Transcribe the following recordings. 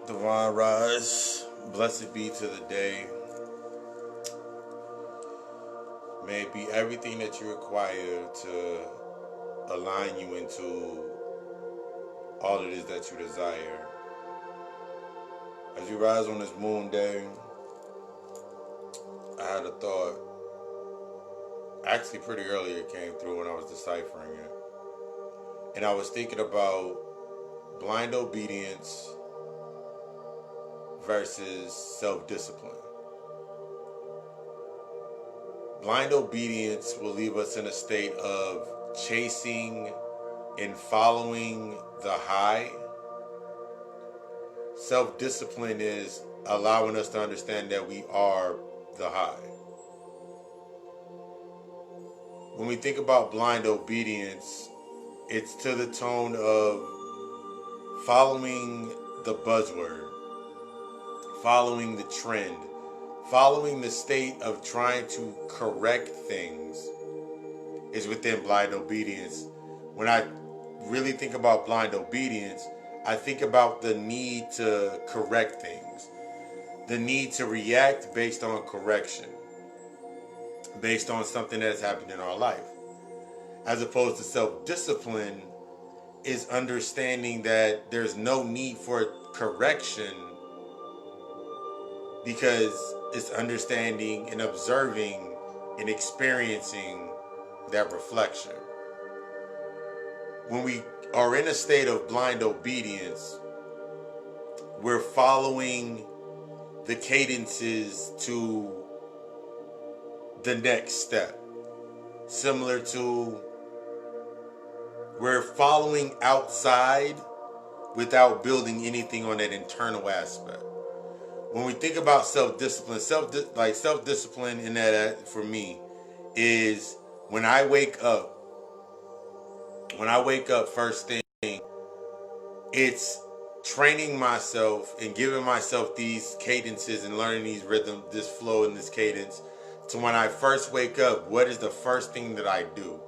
Divine rise, blessed be to the day. May it be everything that you require to align you into all it is that you desire. As you rise on this moon day, I had a thought. Actually, pretty early it came through when I was deciphering it. And I was thinking about blind obedience versus self-discipline. Blind obedience will leave us in a state of chasing and following the high. Self-discipline is allowing us to understand that we are the high. When we think about blind obedience, it's to the tone of following the buzzword, following the trend, following the state of trying to correct things is within blind obedience. When I really think about blind obedience, I think about the need to correct things, the need to react based on correction, based on something that has happened in our life. As opposed to self-discipline is understanding that there's no need for correction because it's understanding and observing and experiencing that reflection. When we are in a state of blind obedience, we're following the cadences to the next step. Similar to we're following outside without building anything on that internal aspect. When we think about self-discipline, self-discipline in that for me is when I wake up first thing, it's training myself and giving myself these cadences and learning these rhythms, this flow and this cadence. So when I first wake up, what is the first thing that I do?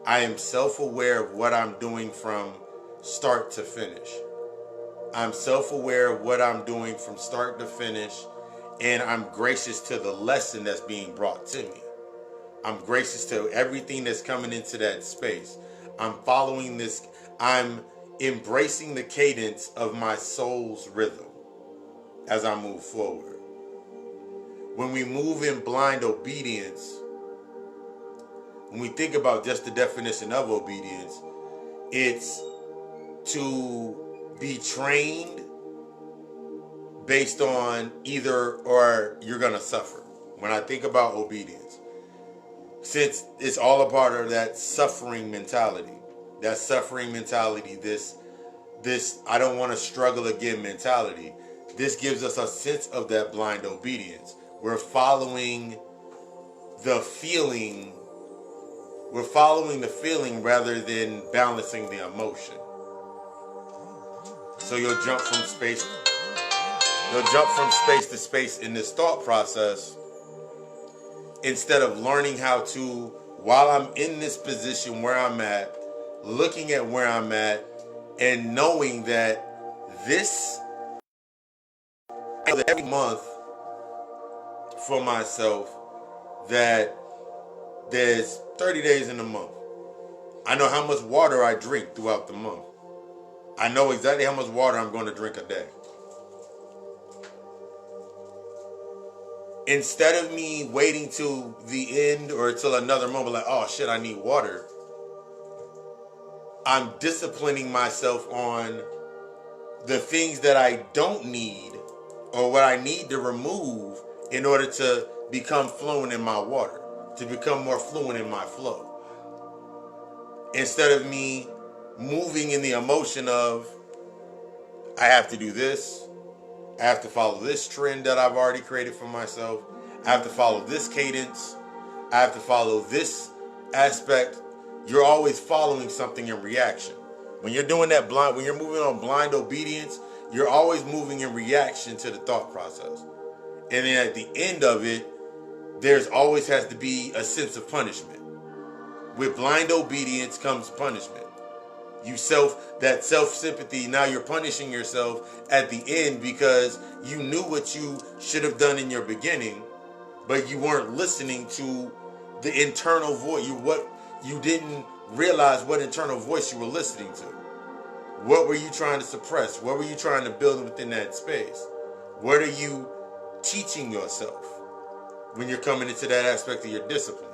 I am self-aware of what I'm doing from start to finish. I'm self-aware of what I'm doing from start to finish, and I'm gracious to the lesson that's being brought to me. I'm gracious to everything that's coming into that space. I'm following this. I'm embracing the cadence of my soul's rhythm as I move forward. When we move in blind obedience, when we think about just the definition of obedience, it's to be trained based on either or you're going to suffer. When I think about obedience, since it's all a part of that suffering mentality, this I don't want to struggle again mentality. This gives us a sense of that blind obedience. We're following the feeling. We're following the feeling rather than balancing the emotion. So you'll jump from space to space in this thought process instead of learning how to, while I'm in this position where I'm at, looking at where I'm at, and knowing that every month for myself, that there's 30 days in a month. I know how much water I drink throughout the month. I know exactly how much water I'm going to drink a day. Instead of me waiting till the end or till another moment like, oh shit, I need water, I'm disciplining myself on the things that I don't need or what I need to remove in order to become fluent in my water, to become more fluent in my flow. Instead of me moving in the emotion of, I have to do this, I have to follow this trend that I've already created for myself, I have to follow this cadence, I have to follow this aspect. You're always following something in reaction. When you're doing that when you're moving on blind obedience, you're always moving in reaction to the thought process. And then at the end of it, there's always has to be a sense of punishment. With blind obedience comes punishment. That self-sympathy, now you're punishing yourself at the end because you knew what you should have done in your beginning, but you weren't listening to the internal voice. You didn't realize what internal voice you were listening to. What were you trying to suppress? What were you trying to build within that space? What are you teaching yourself when you're coming into that aspect of your discipline?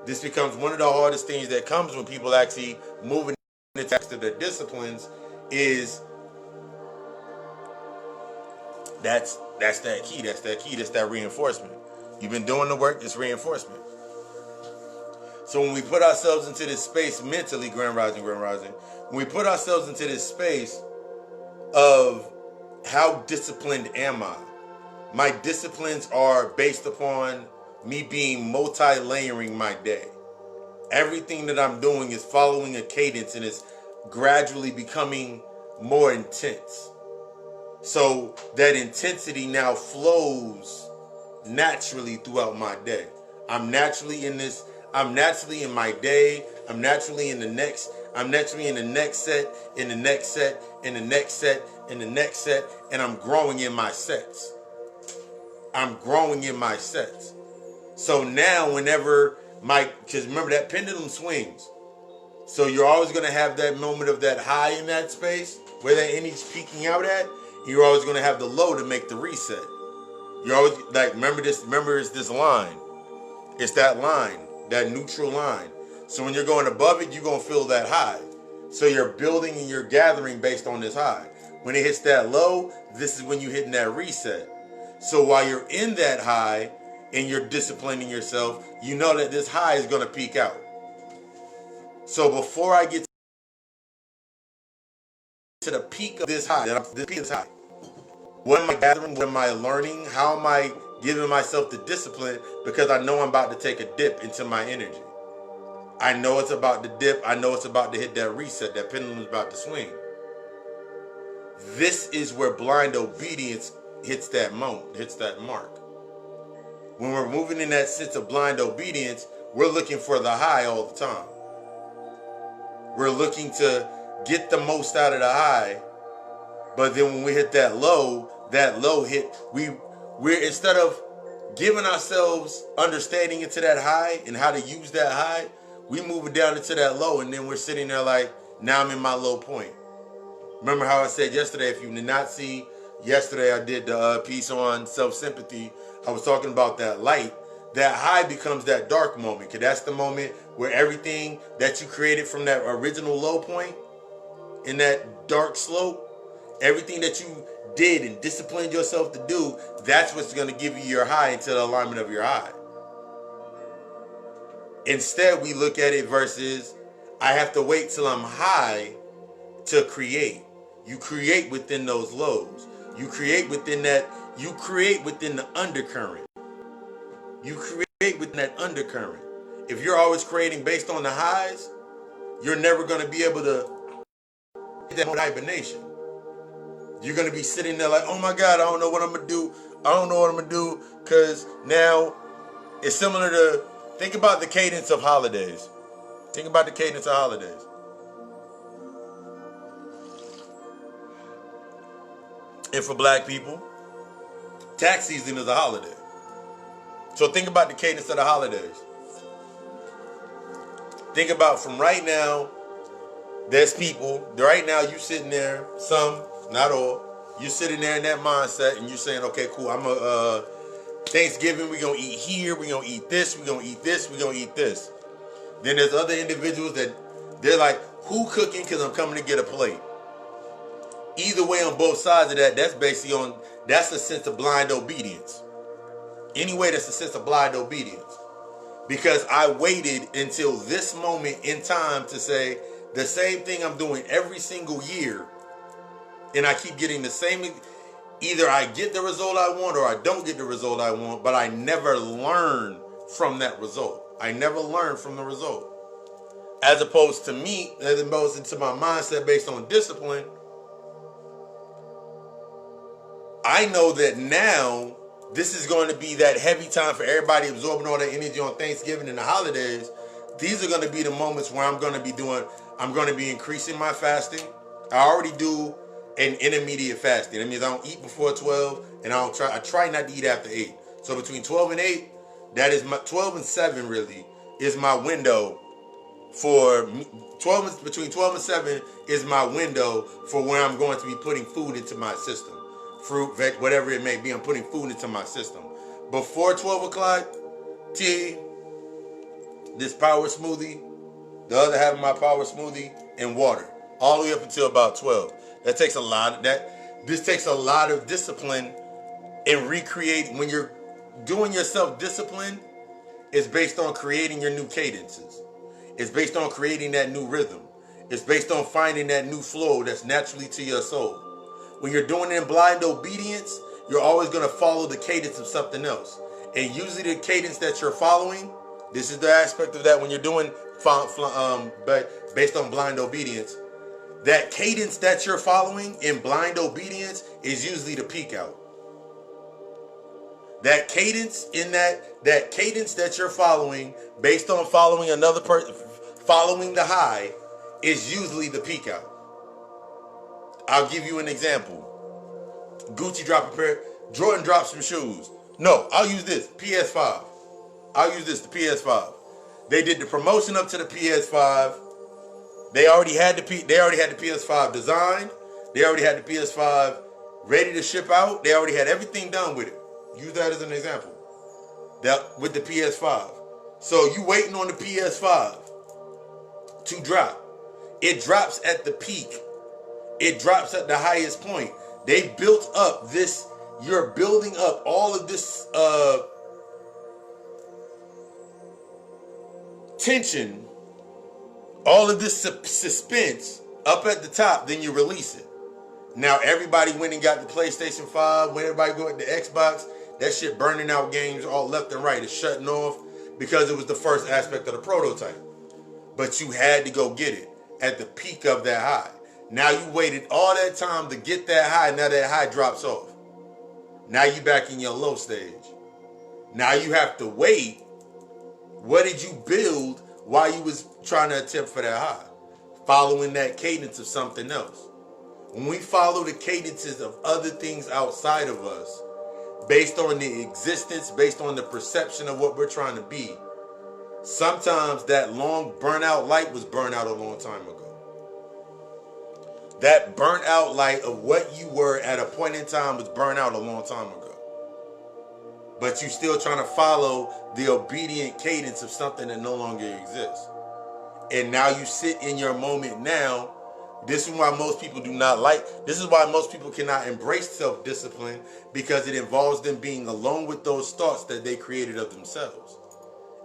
This becomes one of the hardest things that comes when people actually move into their disciplines. Is that's that key. That's that reinforcement. You've been doing the work. It's reinforcement. So when we put ourselves into this space mentally, Grand Rising, when we put ourselves into this space of how disciplined am I? My disciplines are based upon me being multi-layering my day. Everything that I'm doing is following a cadence and is gradually becoming more intense. So that intensity now flows naturally throughout my day. I'm naturally in my day. I'm naturally in the next set, in the next set, in the next set, in the next set, and I'm growing in my sets. So now because remember that pendulum swings. So you're always going to have that moment of that high in that space where that energy's peaking out at. You're always going to have the low to make the reset. You're always remember it's this line. It's that line, that neutral line. So when you're going above it, you're going to feel that high. So you're building and you're gathering based on this high. When it hits that low, this is when you're hitting that reset. So while you're in that high and you're disciplining yourself, you know that this high is going to peak out. So before I get to the peak of this high, what am I gathering? What am I learning? How am I giving myself the discipline? Because I know I'm about to take a dip into my energy. I know it's about to dip. I know it's about to hit that reset. That pendulum is about to swing. This is where blind obedience hits that moment, hits that mark. When we're moving in that sense of blind obedience, we're looking for the high all the time. We're looking to get the most out of the high, but then when we hit that low hit, we're instead of giving ourselves understanding into that high and how to use that high, we move it down into that low, and then we're sitting there like, now I'm in my low point. Remember how I said yesterday, if you did not see, yesterday I did the piece on self-sympathy. I was talking about that light. That high becomes that dark moment, because that's the moment where everything that you created from that original low point in that dark slope, everything that you did and disciplined yourself to do, that's what's going to give you your high into the alignment of your high. Instead, we look at it versus, I have to wait till I'm high to create. You create within those lows. You create within that. You create within the undercurrent. You create within that undercurrent. If you're always creating based on the highs, you're never going to be able to get that hibernation. You're going to be sitting there like, oh my God, I don't know what I'm going to do. Because now it's similar to, think about the cadence of holidays. And for black people, tax season is a holiday. So think about the cadence of the holidays. Think about from right now, there's people, right now you sitting there, some, not all, you're sitting there in that mindset and you're saying, okay, cool, Thanksgiving, we're going to eat here, we're going to eat this, we're going to eat this, we're going to eat this. Then there's other individuals that they're like, who cooking because I'm coming to get a plate? Either way, on both sides of that, that's a sense of blind obedience. Anyway, that's a sense of blind obedience. Because I waited until this moment in time to say the same thing I'm doing every single year, and I keep getting the same. Either I get the result I want or I don't get the result I want, but I never learn from that result. I never learn from the result. As opposed to my mindset based on discipline, I know that now this is going to be that heavy time for everybody absorbing all that energy on Thanksgiving and the holidays. These are going to be the moments where I'm going to be doing I'm going to be increasing my fasting. I already do an intermediate fasting. That means I don't eat before 12, and I try not to eat after 8. So between 12 and 8, that is my 12 and 7 really is my window for 12. Between 12 and 7 is my window for where I'm going to be putting food into my system. Fruit, veg, whatever it may be, I'm putting food into my system. Before 12 o'clock, tea, this power smoothie, the other half of my power smoothie, and water. All the way up until about 12. That takes a lot of that. This takes a lot of discipline and recreate. When you're doing your self-discipline, it's based on creating your new cadences. It's based on creating that new rhythm. It's based on finding that new flow that's naturally to your soul. When you're doing it in blind obedience, you're always going to follow the cadence of something else. And usually the cadence that you're following, this is the aspect of that when you're doing but based on blind obedience, that cadence that you're following in blind obedience is usually the peak out. That cadence that cadence that you're following based on following another person, following the high, is usually the peak out. I'll give you an example. Gucci dropped a pair, Jordan dropped some shoes. No, I'll use this, PS5. I'll use this, the PS5. They did the promotion up to the PS5. They already had the PS5 designed. They already had the PS5 ready to ship out. They already had everything done with it. Use that as an example. That with the PS5. So you waiting on the PS5 to drop. It drops at the peak. It drops at the highest point. They built up this, you're building up all of this tension, all of this suspense up at the top, then you release it. Now everybody went and got the PlayStation 5, when everybody go at the Xbox, that shit burning out games all left and right. It's shutting off because it was the first aspect of the prototype. But you had to go get it at the peak of that high. Now you waited all that time to get that high. Now that high drops off. Now you back in your low stage. Now you have to wait. What did you build while you was trying to attempt for that high? Following that cadence of something else. When we follow the cadences of other things outside of us, based on the existence, based on the perception of what we're trying to be, sometimes that long burnout light was burnt out a long time ago. That burnt out light of what you were at a point in time was burnt out a long time ago. But you still trying to follow the obedient cadence of something that no longer exists. And now you sit in your moment now. This is why most people do not this is why most people cannot embrace self-discipline, because it involves them being alone with those thoughts that they created of themselves.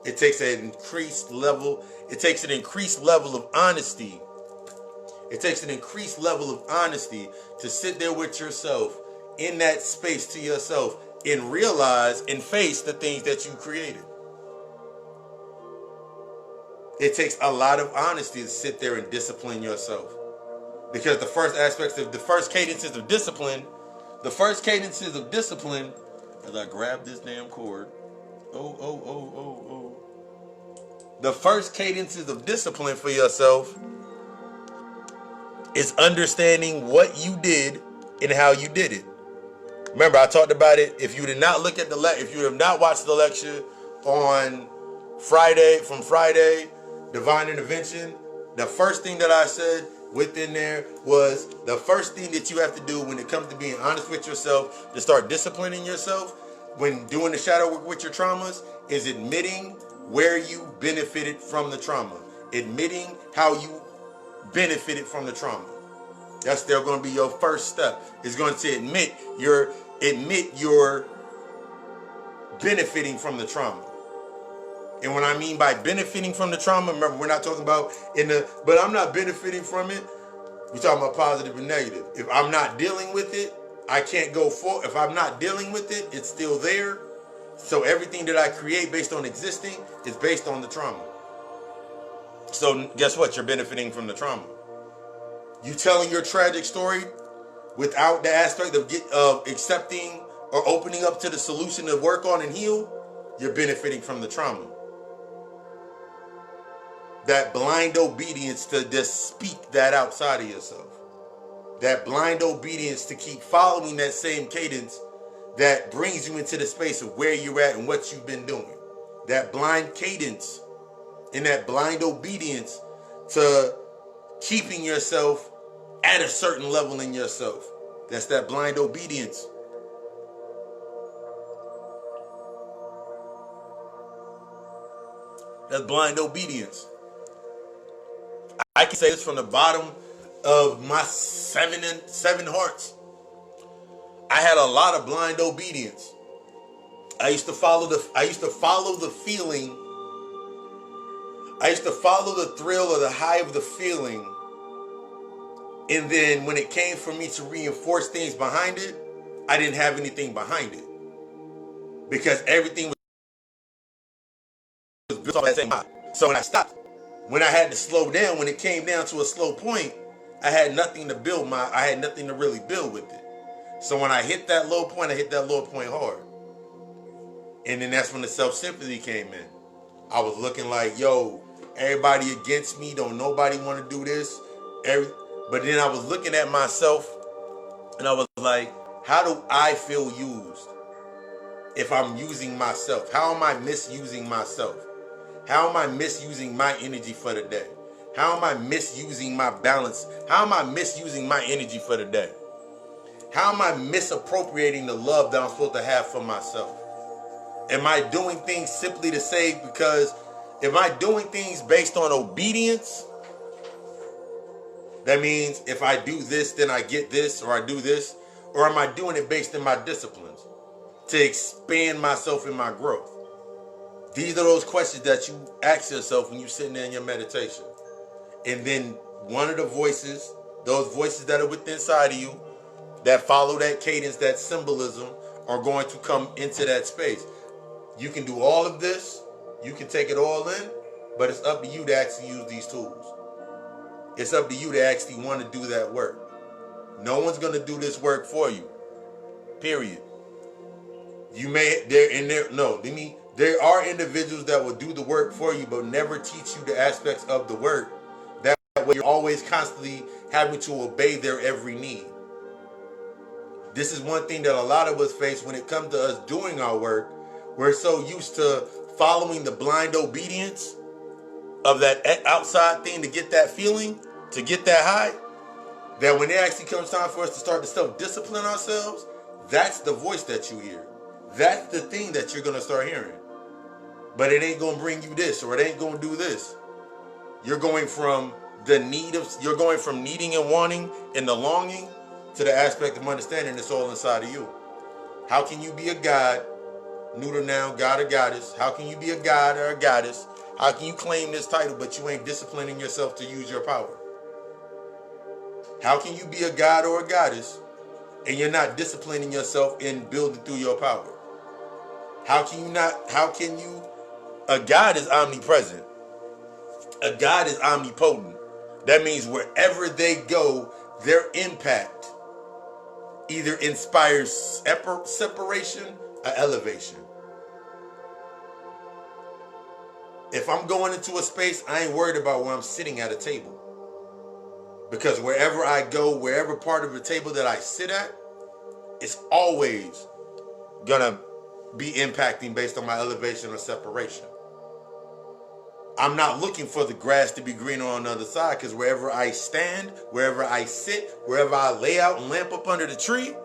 It takes an increased level of honesty. It takes an increased level of honesty to sit there with yourself in that space to yourself and realize and face the things that you created. It takes a lot of honesty to sit there and discipline yourself. Because the first cadences of discipline, as I grab this damn cord, the first cadences of discipline for yourself is understanding what you did and how you did it. Remember, I talked about it. If you did not look at if you have not watched the lecture on Friday, Divine Intervention, the first thing that I said within there was the first thing that you have to do when it comes to being honest with yourself, to start disciplining yourself when doing the shadow work with your traumas, is admitting where you benefited from the trauma. Admitting how you benefited from the trauma. That's still going to be your first step. It's going to admit you're benefiting from the trauma. And when I mean by benefiting from the trauma, remember, we're not talking about but I'm not benefiting from it. We're talking about positive and negative. If I'm not dealing with it, I can't go forward. If I'm not dealing with it, it's still there. So everything that I create based on existing is based on the trauma. So guess what? You're benefiting from the trauma. You telling your tragic story without the aspect of accepting or opening up to the solution to work on and heal, you're benefiting from the trauma. that blind obedience to just speak that outside of yourself. That blind obedience to keep following that same cadence that brings you into the space of where you're at and what you've been doing. That blind cadence and that blind obedience to keeping yourself at a certain level in yourself. That's that blind obedience. That's blind obedience. I can say this from the bottom of my seven hearts. I had a lot of blind obedience. I used to follow the feeling. I used to follow the thrill or the high of the feeling. And then when it came for me to reinforce things behind it, I didn't have anything behind it. Because everything was built on that same high. So when I stopped, when I had to slow down, when it came down to a slow point, I had nothing to really build with it. So when I hit that low point, I hit that low point hard. And then that's when the self-sympathy came in. I was looking like, yo, everybody against me, don't nobody want to do this. But then I was looking at myself and I was like, how do I feel used if I'm using myself? How am I misusing myself? How am I misusing my energy for the day? How am I misusing my balance? How am I misusing my energy for the day? How am I misappropriating the love that I'm supposed to have for myself? Am I doing things simply to say because, am I doing things based on obedience? That means if I do this, then I get this, or I do this. Or am I doing it based in my disciplines to expand myself in my growth? These are those questions that you ask yourself when you're sitting there in your meditation. And then one of the voices, those voices that are within inside of you, that follow that cadence, that symbolism, are going to come into that space. You can do all of this, you can take it all in, but it's up to you to actually use these tools. It's up to you to actually want to do that work. No one's going to do this work for you. Period. There are individuals that will do the work for you, but never teach you the aspects of the work. That way you're always constantly having to obey their every need. This is one thing that a lot of us face when it comes to us doing our work. We're so used to following the blind obedience of that outside thing to get that feeling, to get that high, that when it actually comes time for us to start to self-discipline ourselves, that's the voice that you hear. That's the thing that you're going to start hearing. But it ain't going to bring you this, or it ain't going to do this. You're going from needing and wanting and the longing to the aspect of understanding it's all inside of you. How can you be a god, neuter noun, god or goddess? How can you be a god or a goddess? How can you claim this title but you ain't disciplining yourself to use your power? How can you be a god or a goddess and you're not disciplining yourself in building through your power? A god is omnipresent. A god is omnipotent. That means wherever they go, their impact either inspires separation or elevation. If I'm going into a space, I ain't worried about where I'm sitting at a table. Because wherever I go, wherever part of the table that I sit at, it's always gonna be impacting based on my elevation or separation. I'm not looking for the grass to be greener on the other side, because wherever I stand, wherever I sit, wherever I lay out and lamp up under the tree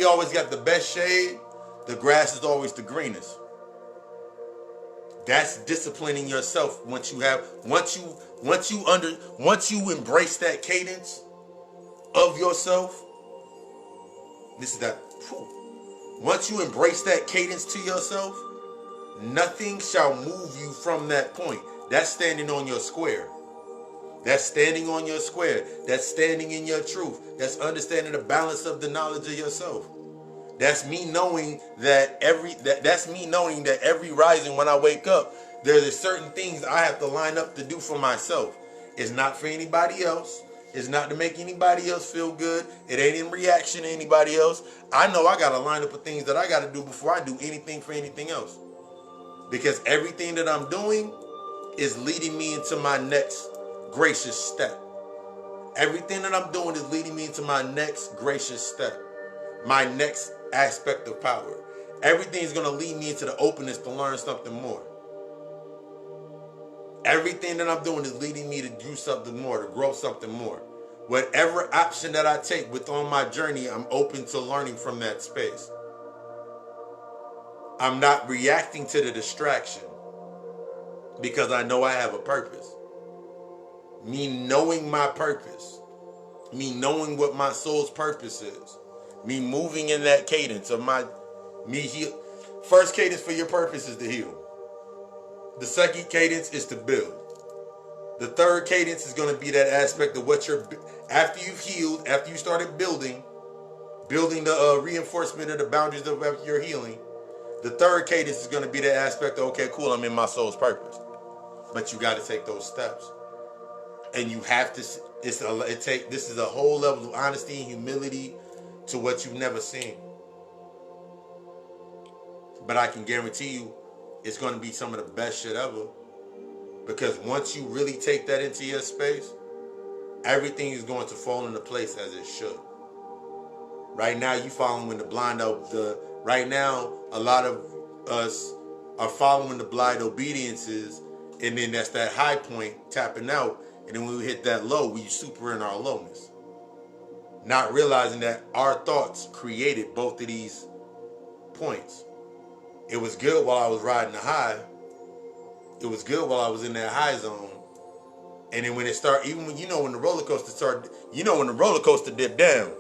always got the best shade. The grass is always the greenest. That's disciplining yourself once you embrace that cadence of yourself. Once you embrace that cadence to yourself, nothing shall move you from that point. That's standing on your square. That's standing on your square. That's standing in your truth. That's understanding the balance of the knowledge of yourself. That's me knowing that every rising when I wake up, there's certain things I have to line up to do for myself. It's not for anybody else. It's not to make anybody else feel good. It ain't in reaction to anybody else. I know I got to line up with things that I got to do before I do anything for anything else. Because everything that I'm doing is leading me into my next gracious step. Everything that I'm doing is leading me into my next gracious step, my next aspect of power. Everything is going to lead me into the openness to learn something more. Everything that I'm doing is leading me to do something more, to grow something more. Whatever option that I take with on my journey, I'm open to learning from that space. I'm not reacting to the distraction because I know I have a purpose. Me knowing my purpose, me knowing what my soul's purpose is, me moving in that cadence of me heal. First cadence for your purpose is to heal. The second cadence is to build. The third cadence is going to be that aspect of what you're, after you've healed, after you started building the reinforcement of the boundaries of your healing. The third cadence is going to be that aspect of, okay, cool, I'm in my soul's purpose. But you got to take those steps. And you have to, this is a whole level of honesty and humility to what you've never seen. But I can guarantee you, it's going to be some of the best shit ever. Because once you really take that into your space, everything is going to fall into place as it should. Right now, you following the blind. Right now, a lot of us are following the blind obediences, and then that's that high point tapping out. And then when we hit that low, we super in our lowness. Not realizing that our thoughts created both of these points. It was good while I was riding the high. It was good while I was in that high zone. And then when it started, even when when the roller coaster started, when the roller coaster dipped down,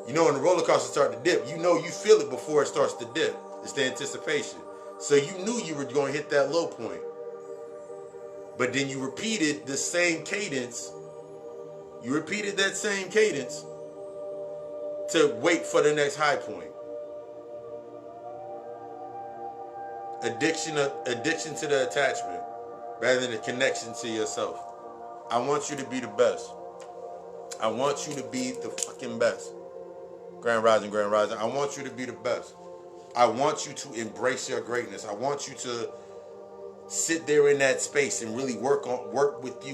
when the roller coaster started to dip, you feel it before it starts to dip. It's the anticipation. So you knew you were going to hit that low point. But then you repeated the same cadence. You repeated that same cadence to wait for the next high point. Addiction to the attachment rather than the connection to yourself. I want you to be the best. I want you to be the fucking best. Grand Rising. I want you to be the best. I want you to embrace your greatness. I want you to sit there in that space and really work with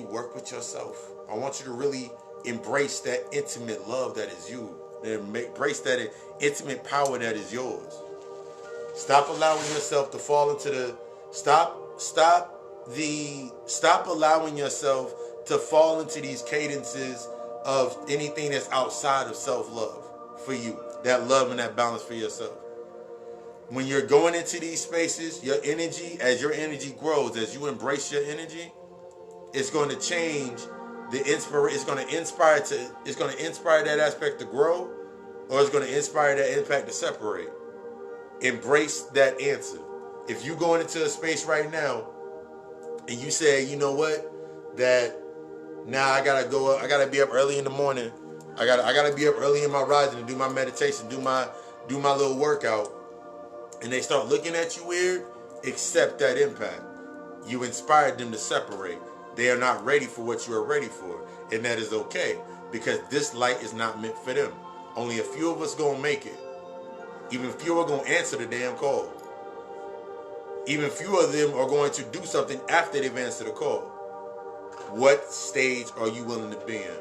yourself. I want you to really embrace that intimate love that is you. Embrace that intimate power that is yours. Stop allowing yourself to fall into the stop allowing yourself to fall into these cadences of anything that's outside of self-love for you. That love and that balance for yourself. When you're going into these spaces, your energy, as your energy grows, as you embrace your energy, it's going to change it's going to inspire that aspect to grow, or it's going to inspire that impact to separate. Embrace that answer. If you're going into a space right now and you say, you know what, that now I gotta go up, I gotta be up early in the morning, I gotta be up early in my rising to do my meditation, do my little workout, and they start looking at you weird, accept that impact. You inspired them to separate. They are not ready for what you are ready for, and that is okay, because this light is not meant for them. Only a few of us gonna make it. Even fewer are going to answer the damn call. Even fewer of them are going to do something after they've answered the call. What stage are you willing to be in?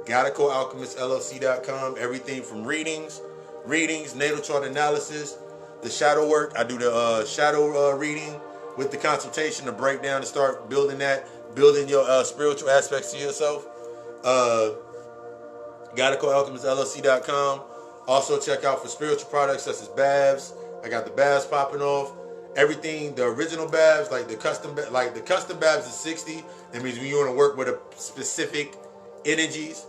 GodaCoalchemistLLC.com. Everything from readings, natal chart analysis, the shadow work. I do the shadow reading with the consultation, the breakdown to start building your spiritual aspects to yourself. GodaCoalchemistLLC.com. Also check out for spiritual products such as baths. I got the baths popping off. Everything, the original baths, like the custom baths is 60. That means when you want to work with a specific energies.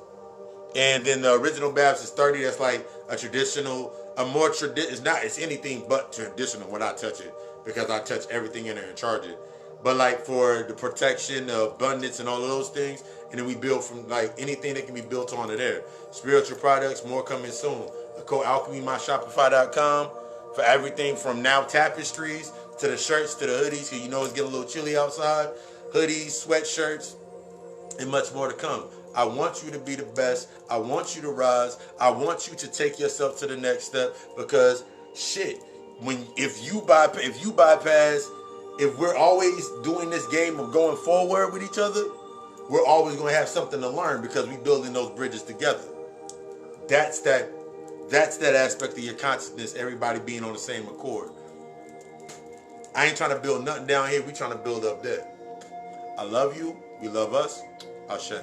And then the original baths is 30. That's like a traditional, it's anything but traditional when I touch it, because I touch everything in there and charge it. But like for the protection, the abundance, and all of those things, and then we build from like anything that can be built onto there. Spiritual products, more coming soon. CodeAlchemyMyShopify.com for everything from now tapestries to the shirts to the hoodies, because it's getting a little chilly outside. Hoodies, sweatshirts, and much more to come. I want you to be the best. I want you to rise. I want you to take yourself to the next step, because shit, if you bypass if we're always doing this game of going forward with each other, we're always going to have something to learn because we're building those bridges together. That's that aspect of your consciousness, everybody being on the same accord. I ain't trying to build nothing down here. We trying to build up there. I love you. We love us. Ashe.